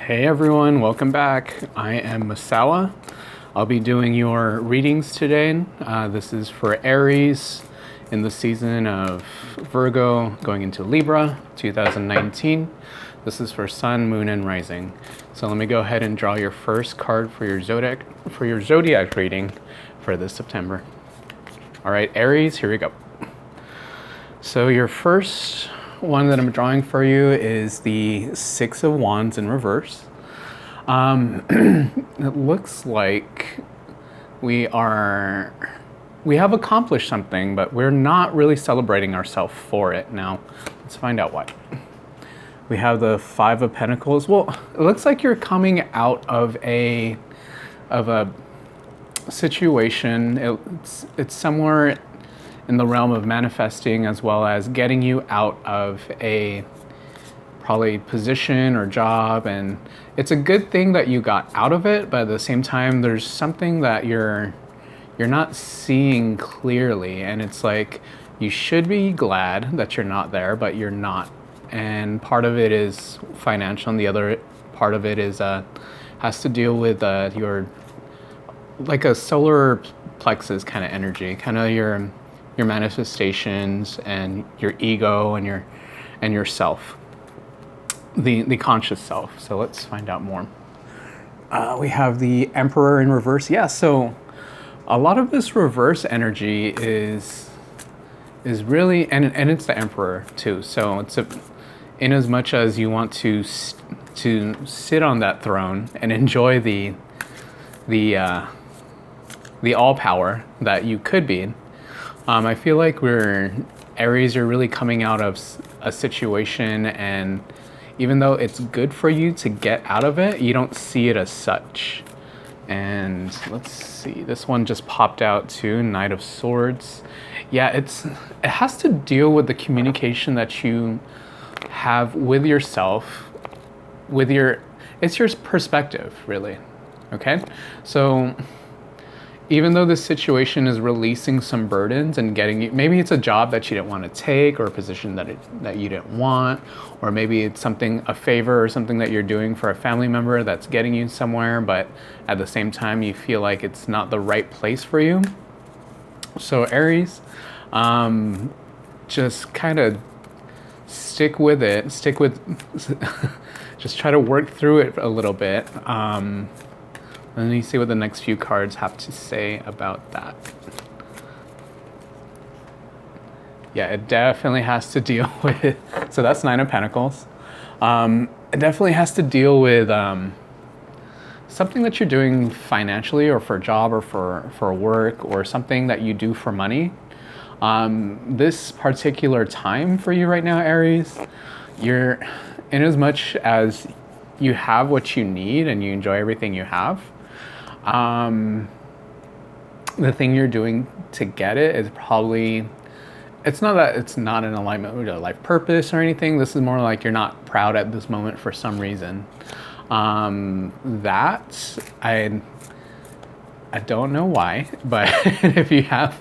Hey everyone, welcome back. I am Masawa. I'll be doing your readings today. This is for Aries in the season of Virgo going into Libra 2019. This is for Sun, Moon, and Rising. So let me go ahead and draw your first card for your zodiac reading for this September. All right, Aries, here we go. So your first one that I'm drawing for you is the Six of Wands in reverse. It looks like we have accomplished something, but we're not really celebrating ourselves for it. Now, let's find out why. We have the Five of Pentacles. Well, it looks like you're coming out of a situation. It's somewhere in the realm of manifesting, as well as getting you out of a probably position or job, and it's a good thing that you got out of it, but at the same time there's something that you're not seeing clearly, and it's like you should be glad that you're not there, but you're not. And part of it is financial, and the other part of it is has to deal with your, like, a solar plexus kind of energy, kind of your manifestations and your ego and yourself, the conscious self. So let's find out more. We have the Emperor in reverse. Yeah, so a lot of this reverse energy is really, and it's the Emperor too. So it's in as much as you want to sit on that throne and enjoy the all power that you could be. I feel like Aries are really coming out of a situation, and even though it's good for you to get out of it, you don't see it as such. And let's see, this one just popped out too, Knight of Swords. Yeah, it has to deal with the communication that you have with yourself, it's your perspective, really. Okay, so even though this situation is releasing some burdens and getting you, maybe it's a job that you didn't want to take, or a position that you didn't want, or maybe it's a favor or something that you're doing for a family member that's getting you somewhere, but at the same time you feel like it's not the right place for you. So Aries, just kind of stick with it, just try to work through it a little bit. Let me see what the next few cards have to say about that. Yeah, it definitely has to deal with, so that's Nine of Pentacles. It definitely has to deal with something that you're doing financially, or for a job, or for work, or something that you do for money. This particular time for you right now, Aries, you're, in as much as you have what you need and you enjoy everything you have, the thing you're doing to get it is probably, it's not that it's not in alignment with your life purpose or anything. This is more like you're not proud at this moment for some reason. That I don't know why, but if you have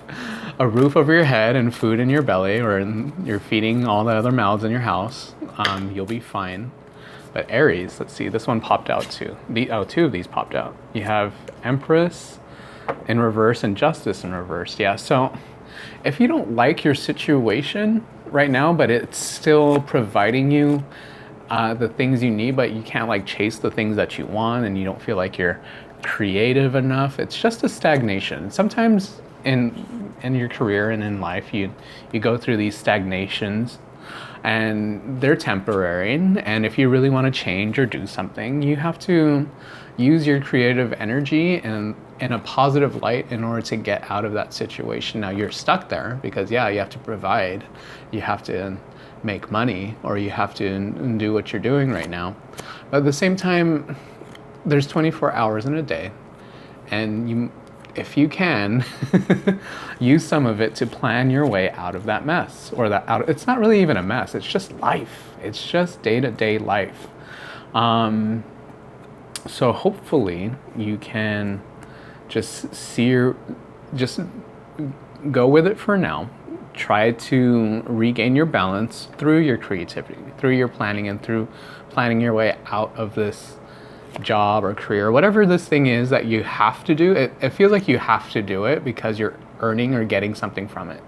a roof over your head and food in your belly, or you're feeding all the other mouths in your house, you'll be fine. But Aries, let's see, this one popped out too. Two of these popped out. You have Empress in reverse and Justice in reverse. Yeah, so if you don't like your situation right now, but it's still providing you the things you need, but you can't like chase the things that you want, and you don't feel like you're creative enough, it's just a stagnation. Sometimes in your career and in life, you go through these stagnations, and they're temporary, and if you really want to change or do something, you have to use your creative energy and in a positive light in order to get out of that situation. Now you're stuck there because, yeah, you have to provide, you have to make money, or you have to do what you're doing right now. But at the same time, there's 24 hours in a day, and if you can, use some of it to plan your way out of that mess, or it's not really even a mess, it's just life. It's just day-to-day life. So hopefully you can just go with it for now. Try to regain your balance through your creativity, through your planning, and through planning your way out of this job or career, whatever this thing is that you have to do, it feels like you have to do it because you're earning or getting something from it.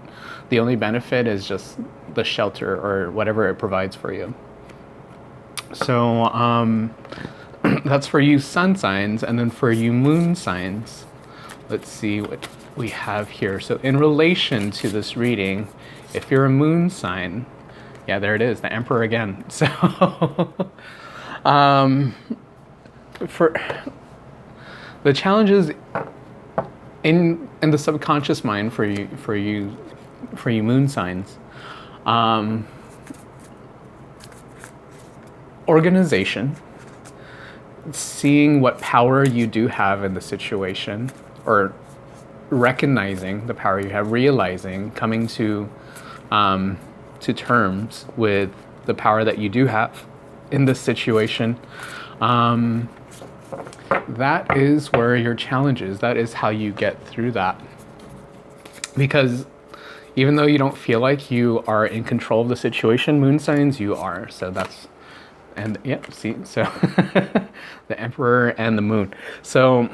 The only benefit is just the shelter or whatever it provides for you. So that's for you sun signs. And then for you moon signs, let's see what we have here. So in relation to this reading, if you're a moon sign, yeah, there it is, the Emperor again. So for the challenges in the subconscious mind for you moon signs, organization, seeing what power you do have in the situation, or recognizing the power you have, realizing, coming to terms with the power that you do have in this situation. That is where your challenge is. That is how you get through that. Because even though you don't feel like you are in control of the situation, moon signs, you are. So that's, and yeah, see, so the Emperor and the Moon. So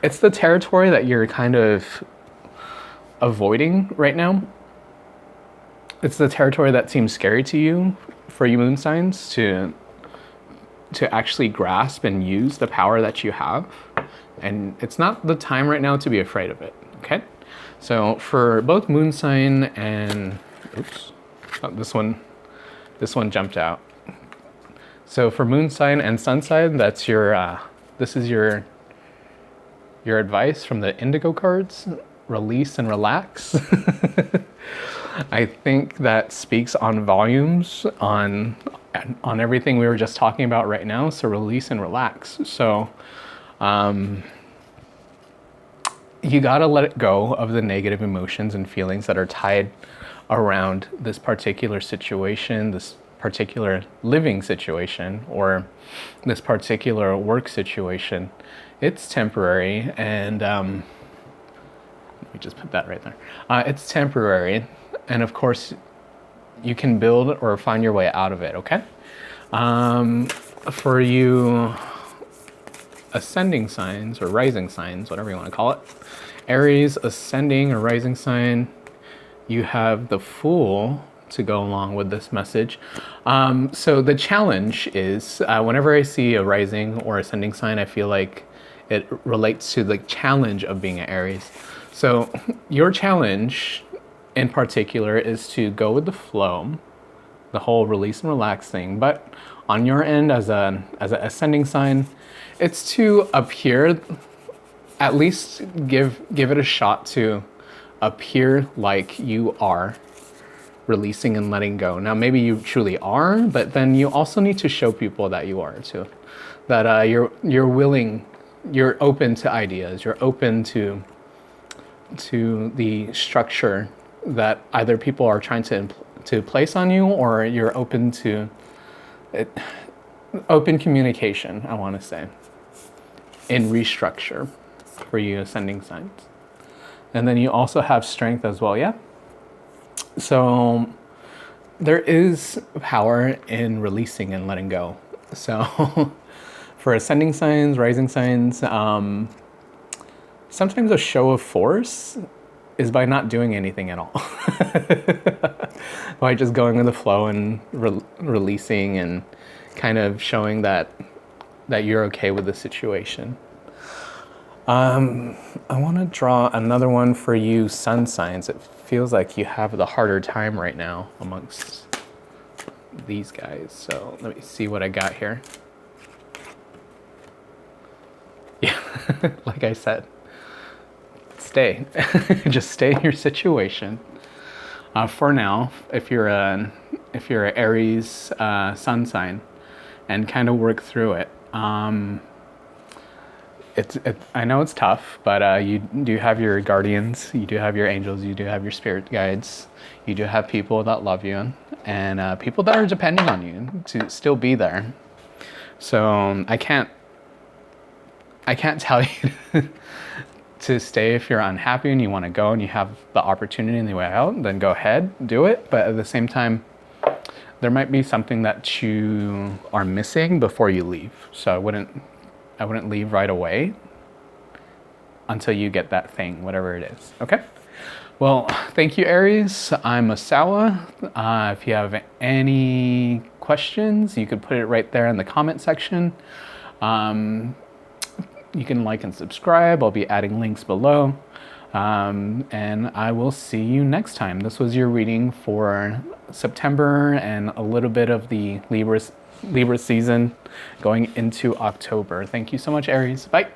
it's the territory that you're kind of avoiding right now. It's the territory that seems scary to you, for you moon signs, to actually grasp and use the power that you have. And it's not the time right now to be afraid of it, okay? So for both moon sign and, oops, oh, this one jumped out. So for moon sign and sun sign, that's your, this is your advice from the indigo cards, release and relax. I think that speaks on volumes on everything we were just talking about right now. So release and relax. So you gotta let it go of the negative emotions and feelings that are tied around this particular situation, this particular living situation, or this particular work situation. It's temporary, and let me just put that right there. It's temporary, and of course you can build or find your way out of it, okay? For you ascending signs or rising signs, whatever you want to call it, Aries, ascending or rising sign, you have the Fool to go along with this message. So the challenge is, whenever I see a rising or ascending sign, I feel like it relates to the challenge of being an Aries. So your challenge in particular is to go with the flow, the whole release and relax thing. But on your end, as an ascending sign, it's to appear, at least give it a shot to appear like you are releasing and letting go. Now, maybe you truly are, but then you also need to show people that you are too. That you're willing, you're open to ideas, you're open to the structure that either people are trying to place on you, or you're open to it, open communication, I want to say, in restructure for you ascending signs. And then you also have strength as well, yeah? So there is power in releasing and letting go. So for ascending signs, rising signs, sometimes a show of force is by not doing anything at all. By just going with the flow and releasing and kind of showing that you're okay with the situation. I want to draw another one for you sun signs. It feels like you have the harder time right now amongst these guys. So let me see what I got here. Yeah, like I said, stay. Just stay in your situation. For now, if you're an Aries sun sign, and kind of work through it. I know it's tough, but you do have your guardians, you do have your angels, you do have your spirit guides, you do have people that love you, and people that are depending on you to still be there. So I can't tell you to stay if you're unhappy and you want to go and you have the opportunity and the way out, then go ahead, do it. But at the same time, there might be something that you are missing before you leave. So I wouldn't I wouldn't leave right away until you get that thing, whatever it is. Okay? Well, thank you, Aries. I'm Masawa. If you have any questions, you could put it right there in the comment section. You can like and subscribe. I'll be adding links below. And I will see you next time. This was your reading for September and a little bit of the Libra season going into October. Thank you so much, Aries. Bye.